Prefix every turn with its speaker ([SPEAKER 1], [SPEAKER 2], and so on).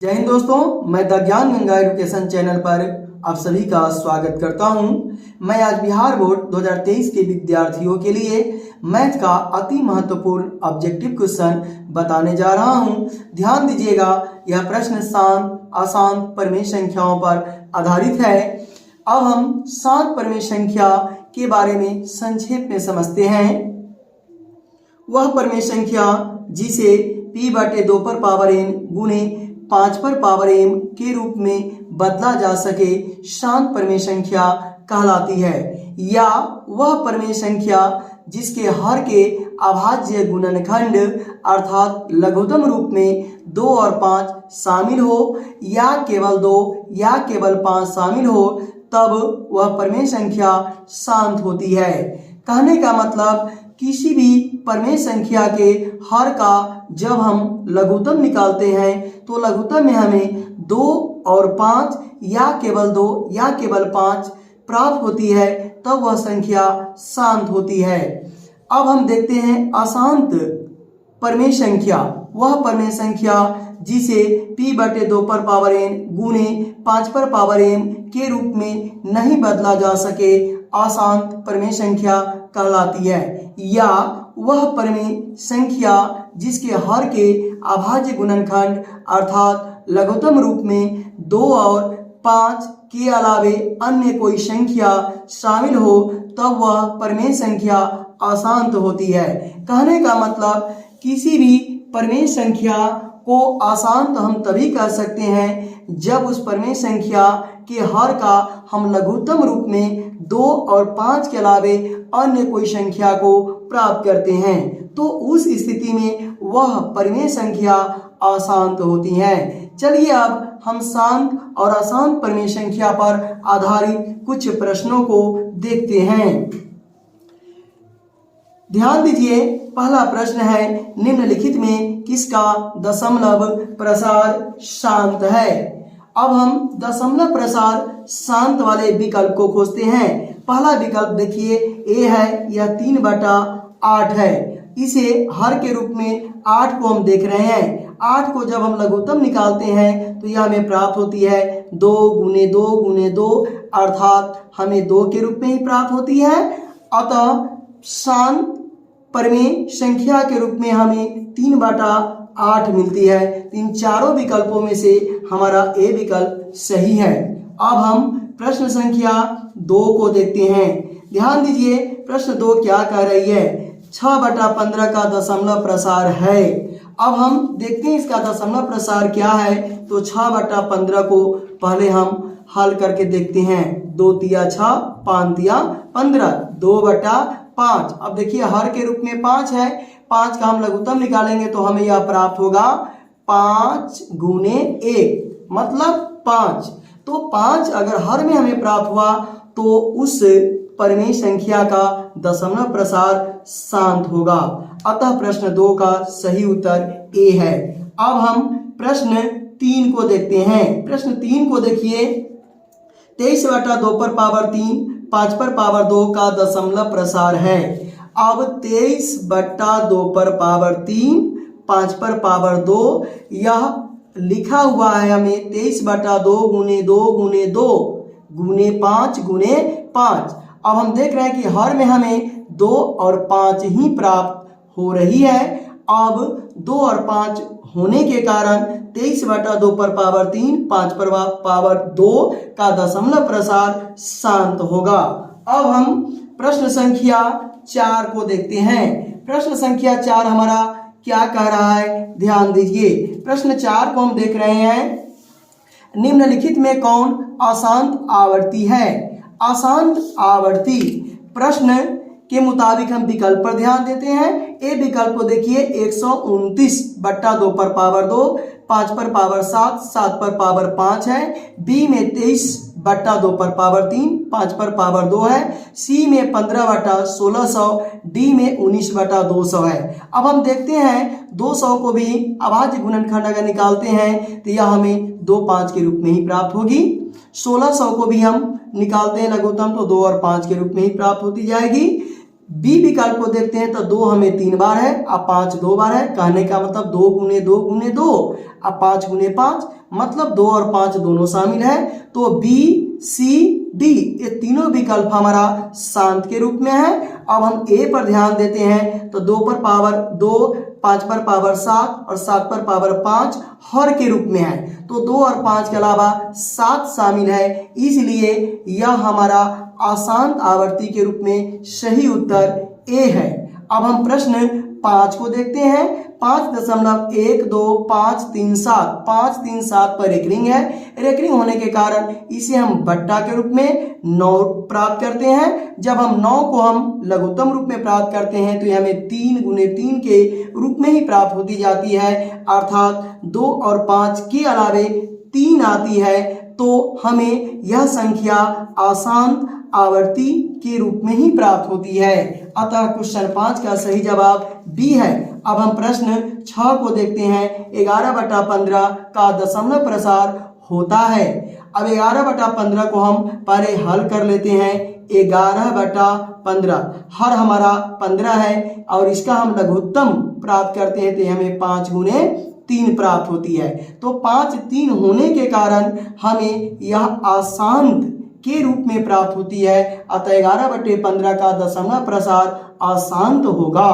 [SPEAKER 1] जय हिंद दोस्तों, मैं द ज्ञान गंगा एजुकेशन चैनल पर आप सभी का स्वागत करता हूं। मैं आज बिहार बोर्ड 2023 के विद्यार्थियों के लिए मैथ का अति महत्वपूर्ण ऑब्जेक्टिव क्वेश्चन बताने जा रहा हूं। ध्यान दीजिएगा, यह प्रश्न शांत अशांत परिमेय संख्याओं पर आधारित है। अब हम शांत परिमेय संख्या के बारे में संक्षेप में समझते हैं। वह परिमेय संख्या जिसे p/2 पर पावर n गुणे 5 पर पावर m के रूप में बदला जा सके शांत परिमेय संख्या कहलाती है, या वह परिमेय संख्या जिसके हर के अभाज्य गुणनखंड अर्थात लघुत्तम रूप में 2 और 5 शामिल हो, या केवल 2 या केवल 5 शामिल हो, तब वह परिमेय संख्या शांत होती है। कहने का मतलब किसी भी परिमेय संख्या के हर का जब हम लघुत्तम निकालते हैं तो लघुत्तम में हमें 2 और 5 या केवल 2 या केवल 5 प्राप्त होती है, तब वह संख्या शांत होती है। अब हम देखते हैं अशांत परिमेय संख्या। वह परिमेय संख्या जिसे p/2 पर पावर n गुणे 5 पर पावर m के रूप में नहीं बदला जा सके अशांत परिमेय संख्या कहलाती है, या वह परिमेय संख्या जिसके हर के अभाज्य गुणनखंड अर्थात लघुत्तम रूप में 2 और 5 के अलावे अन्य कोई संख्या शामिल हो, तब वह परिमेय संख्या अशांत होती है। कहने का मतलब किसी भी परिमेय संख्या को अशांत हम तभी कह सकते हैं जब उस परिमेय संख्या के हर का हम लघुत्तम रूप में 2 और 5 के अलावे अन्य कोई संख्या को प्राप्त करते हैं, तो उस स्थिति में वह परिमेय संख्या अशांत होती है। चलिए अब हम शांत और अशांत परिमेय संख्या पर आधारित कुछ प्रश्नों को देखते हैं। ध्यान दीजिए, पहला प्रश्न है, निम्नलिखित में किसका दशमलव प्रसार शांत है। अब हम दशमलव प्रसार शांत वाले विकल्प को खोजते हैं। पहला विकल्प देखिए ए है, यह 3/8 है। इसे हर के रूप में 8 को हम देख रहे हैं। 8 को जब हम लघुत्तम निकालते हैं तो यह हमें प्राप्त होती है 2 गुणे 2 गुणे 2, अर्थात हमें 2 के रूप में ही प्राप्त होती है। अतः शांत परिमेय संख्या के रूप में हमें 3/8 मिलती है। इन चारों विकल्पों में से हमारा ए विकल्प सही है। अब हम प्रश्न संख्या 2 को देखते हैं। ध्यान दीजिए, प्रश्न 2 क्या कह रही है, 6/15 का दशमलव प्रसार है। अब हम देखते हैं इसका दशमलव प्रसार क्या है। तो 6/15 को पहले हम हल करके देखते हैं। 2 तिया 6, 5 तिया 15, 2/5। अब देखिए हर के रूप में 5 है, 5 का हम लघुत्तम निकालेंगे तो हमें यह प्राप्त होगा 5 गुणे 1 मतलब 5। तो 5 अगर हर में हमें प्राप्त हुआ तो उस परिमेय संख्या का दशमलव प्रसार शांत होगा। अतः प्रश्न 2 का सही उत्तर ए है। अब हम प्रश्न 3 को देखते हैं। प्रश्न 3 को देखिए, 23/2 पर पावर 3 5 पर पावर 2 का दशमलव प्रसार है। अब 23/2 पर पावर 3 5 पर पावर 2, यह लिखा हुआ है हमें 23/2 गुणे 2 गुणे 2 गुणे 5 गुणे 5। अब हम देख रहे हैं कि हर में हमें 2 और 5 ही प्राप्त हो रही है। अब 2 और 5 होने के कारण 23/2 पर पावर 3 5 पर पावर 2 का दशमलव प्रसार शांत होगा। अब हम प्रश्न संख्या 4 को देखते हैं। प्रश्न संख्या 4 हमारा क्या कह रहा है, ध्यान दीजिए। प्रश्न 4 को हम देख रहे हैं, निम्नलिखित में कौन अशांत आवर्ती है। अशांत आवर्ती प्रश्न के मुताबिक हम विकल्प पर ध्यान देते हैं। ए विकल्प को देखिए, 129/2 पर पावर 2 5 पर पावर 7 7 पर पावर 5 है। बी में 23/2 पर पावर 3 5 पर पावर 2 है। सी में 15/1600, डी में 19/200 है। अब हम देखते हैं 200 को भी अभाज्य गुणनखंड अगर निकालते हैं तो यह हमें 2 5 के रूप में ही प्राप्त होगी। 1600 को भी हम निकालते हैं लघुत्तम तो 2 और 5 के रूप में ही प्राप्त होती जाएगी। बी विकल्प को देखते हैं तो 2 हमें 3 बार है, अब 5 2 बार है। कहने का मतलब 2 गुने 2 गुने 2, अब 5 गुने 5, मतलब 2 और 5 दोनों शामिल है। तो बी सी डी ये तीनों विकल्प हमारा शांत के रूप में है। अब हम ए पर ध्यान देते हैं तो 2 पर पावर 2, 5 पर पावर 7 और 7 पर पावर 5 हर के रूप में है। तो 2 और 5 के अलावा 7 शामिल है, इसलिए यह हमारा अशांत आवर्ती के रूप में सही उत्तर ए है। अब हम प्रश्न 5 को देखते हैं। 5.12537 537 पर एक रिंग है। रेकरिंग होने के कारण इसे हम बट्टा के रूप में 9 प्राप्त करते हैं। जब हम 9 को हम लघुत्तम रूप में प्राप्त करते हैं तो यह हमें 3 गुने 3 के रूप में ही प्राप्त होती जाती है, अर्थात 2 और 5 के अलावे 3 आती है। तो हमें यह संख्या अशांत आवर्ती के रूप में ही प्राप्त होती है। अतः क्वेश्चन 5 का सही जवाब बी है। अब हम प्रश्न 6 को देखते हैं। 11/15 का दशमलव प्रसार होता है। अब 11/15 को हम पहले हल कर लेते हैं। 11/15 हर हमारा 15 है और इसका हम लघुत्तम प्राप्त करते हैं तो हमें 5 गुने 3 प्राप्त होती है। तो 5 3 होने के कारण हमें यह अशांत के रूप में प्राप्त होती है। अतः 11/15 का दशमलव प्रसार अशांत होगा।